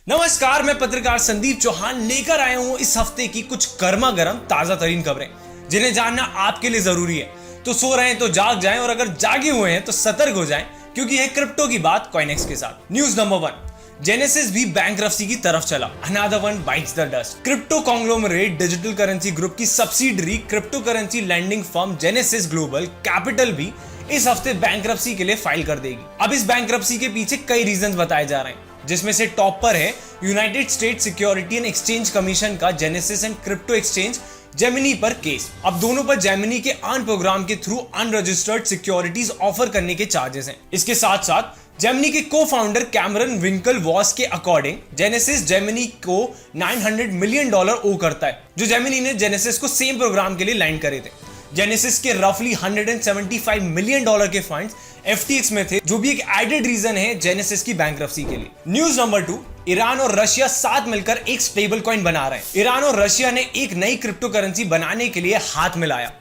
नमस्कार, मैं पत्रकार संदीप चौहान लेकर आया हूं इस हफ्ते की कुछ गर्मा गर्म ताजा तरीन खबरें जिन्हें जानना आपके लिए जरूरी है। तो सो रहे हैं तो जाग जाएं और अगर जागे हुए हैं तो सतर्क हो जाएं क्योंकि है क्रिप्टो की बात कॉइनेक्स के साथ। न्यूज नंबर 1, जेनेसिस भी बैंकरप्सी की तरफ चला, another one bites the dust. Crypto conglomerate digital currency group की subsidiary crypto currency lending firm Genesis global capital भी इस हफ्ते बैंकरप्सी के लिए फाइल कर देगी। अब इस बैंकरप्सी के पीछे कई रीजंस बताए जा रहे हैं, जिसमें से टॉप पर है United State Securities and Exchange Commission का Genesis and crypto exchange Gemini पर केस। अब दोनों पर जेमिनी के अर्न प्रोग्राम के थ्रू अनरजिस्टर्ड सिक्योरिटीज ऑफर करने के चार्जेस हैं। इसके साथ साथ जेमिनी के को फाउंडर कैमरन विंकलवॉस के अकॉर्डिंग जेनेसिस जेमिनी को $900 मिलियन ओ करता है, जो जेमिनी ने जेनेसिस को सेम प्रोग्राम के लिए लैंड करे थे। जेनेसिस के रफली $175 मिलियन के फंड्स FTX में थे, जो भी एक एडेड रीजन है जेनेसिस की बैंकरप्सी के लिए। न्यूज नंबर 2, ईरान और रशिया साथ मिलकर एक स्टेबल कॉइन बना रहे हैं। ईरान और रशिया ने एक नई क्रिप्टो करेंसी बनाने के लिए हाथ मिलाया।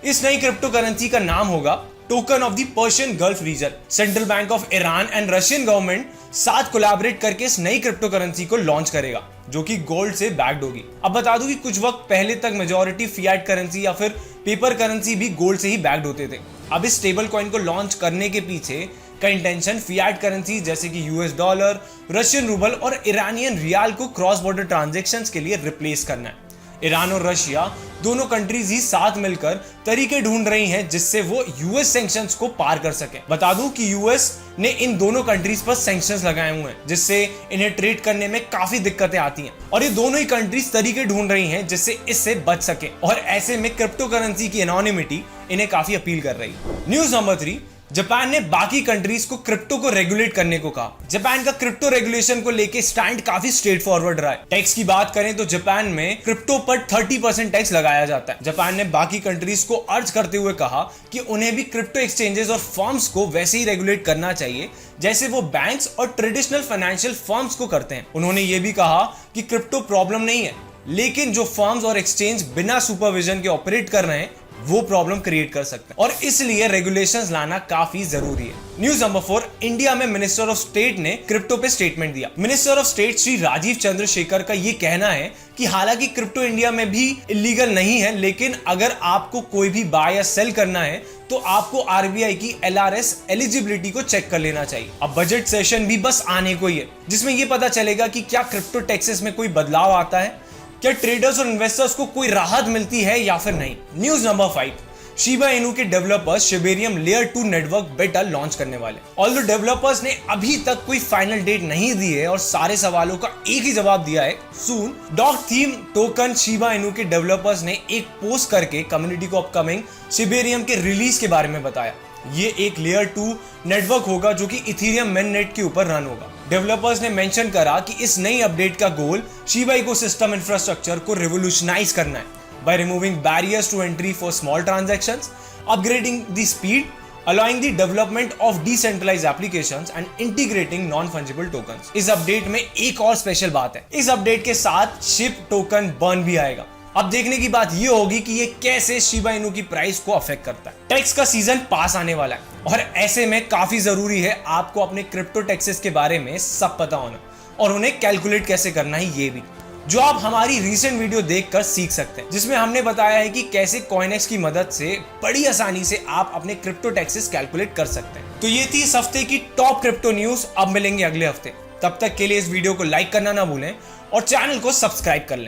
इस नई क्रिप्टो करेंसी का नाम होगा token of the Persian Gulf region. Central bank of Iran and Russian government साथ कोलैबोरेट करके इस नई क्रिप्टो करेंसी को लॉन्च करेगा, जो कि गोल्ड से बैक्ड होगी। अब बता दूं कि कुछ वक्त पहले तक मेजॉरिटी फिएट करेंसी या फिर पेपर करेंसी भी गोल्ड से ही बैक्ड होते थे। अब इस स्टेबल कॉइन को लॉन्च करने के पीछे का इंटेंशन फिएट करेंसी जैसे कि US डॉलर, रशियन रूबल और ईरानियन रियाल को क्रॉस बॉर्डर ट्रांजैक्शंस के लिए रिप्लेस करना है। ईरान और रशिया दोनों कंट्रीज ही साथ मिलकर तरीके ढूंढ रही हैं जिससे वो US सैंक्शंस को पार कर सके। बता दूं कि US ने इन दोनों कंट्रीज पर सैंक्शंस लगाए हुए हैं, जिससे इन्हें ट्रेड करने में काफी दिक्कतें आती हैं और ये दोनों ही कंट्रीज तरीके ढूंढ रही हैं जिससे इससे बच सके, और ऐसे में क्रिप्टो करेंसी की एनोनिमिटी इन्हें काफी अपील कर रही है। न्यूज नंबर 3, जापान ने बाकी कंट्रीज को क्रिप्टो को रेगुलेट करने को कहा। जापान का क्रिप्टो रेगुलेशन को लेके स्टैंड काफी स्ट्रेट फॉरवर्ड रहा है। टैक्स की बात करें तो जापान में क्रिप्टो पर 30% टैक्स लगाया जाता है। जापान ने बाकी कंट्रीज को अर्ज करते हुए कहा कि उन्हें भी क्रिप्टो एक्सचेंजेस और फर्म्स को वैसे ही रेगुलेट करना चाहिए जैसे वो बैंक्स और ट्रेडिशनल फाइनेंशियल फर्म्स को करते हैं। उन्होंने ये भी कहा कि क्रिप्टो प्रॉब्लम नहीं है, लेकिन जो फर्म्स और एक्सचेंज बिना सुपरविजन के ऑपरेट कर रहे हैं वो प्रॉब्लम क्रिएट कर सकते हैं और इसलिए रेगुलेशंस लाना काफी जरूरी है। न्यूज नंबर 4, इंडिया में मिनिस्टर ऑफ स्टेट ने क्रिप्टो पे स्टेटमेंट दिया। Minister of state Shri Rajeev Chandrasekhar का ये कहना है कि हालांकि क्रिप्टो इंडिया में भी इलीगल नहीं है, लेकिन अगर आपको कोई भी बाय या सेल करना है तो आपको RBI की LRS एलिजिबिलिटी को चेक कर लेना चाहिए। अब बजट सेशन भी बस आने को ही है, जिसमें ये पता चलेगा कि क्या क्रिप्टो टैक्सेस में कोई बदलाव आता है, क्या ट्रेडर्स और इन्वेस्टर्स को कोई राहत मिलती है या फिर नहीं। न्यूज नंबर 5, शिबा इनू के डेवलपर्स शिबेरियम लेयर 2 नेटवर्क बेटा लॉन्च करने वाले। ऑल्दो डेवलपर्स ने अभी तक कोई फाइनल डेट नहीं दी है और सारे सवालों का एक ही जवाब दिया है, soon. Dog theme token Shiba Inu के डेवलपर्स ने एक पोस्ट करके कम्युनिटी को अपकमिंग शिबेरियम के रिलीज के बारे में बताया। ये एक लेयर 2 नेटवर्क होगा जो कि इथेरियम मेननेट के ऊपर रन होगा। डेवलपर्स ने मेंशन करा कि इस नई अपडेट का गोल शिबा इकोसिस्टम इंफ्रास्ट्रक्चर को रिवोल्यूशनाइज करना है by removing barriers to entry for small transactions, upgrading the speed, allowing the development of decentralized applications and integrating non-fungible tokens। इस अपडेट में एक और स्पेशल बात है, इस अपडेट के साथ शिप टोकन बर्न भी आएगा। अब देखने की बात ये होगी कि ये कैसे शिबा इनू की प्राइस को अफेक्ट करता है। टैक्स का सीजन पास आने वाला है और ऐसे में काफी जरूरी है आपको अपने क्रिप्टो टैक्सेस के बारे में सब पता होना और उन्हें कैलकुलेट कैसे करना है, ये भी, जो आप हमारी रीसेंट वीडियो देखकर सीख सकते हैं, जिसमें हमने बताया है कि कैसे कॉइनेक्स की मदद से बड़ी आसानी से आप अपने क्रिप्टो टैक्सेस कैलकुलेट कर सकते हैं। तो ये थी इस हफ्ते की टॉप क्रिप्टो न्यूज। अब मिलेंगे अगले हफ्ते, तब तक के लिए इस वीडियो को लाइक करना ना भूलें और चैनल को सब्सक्राइब कर लें।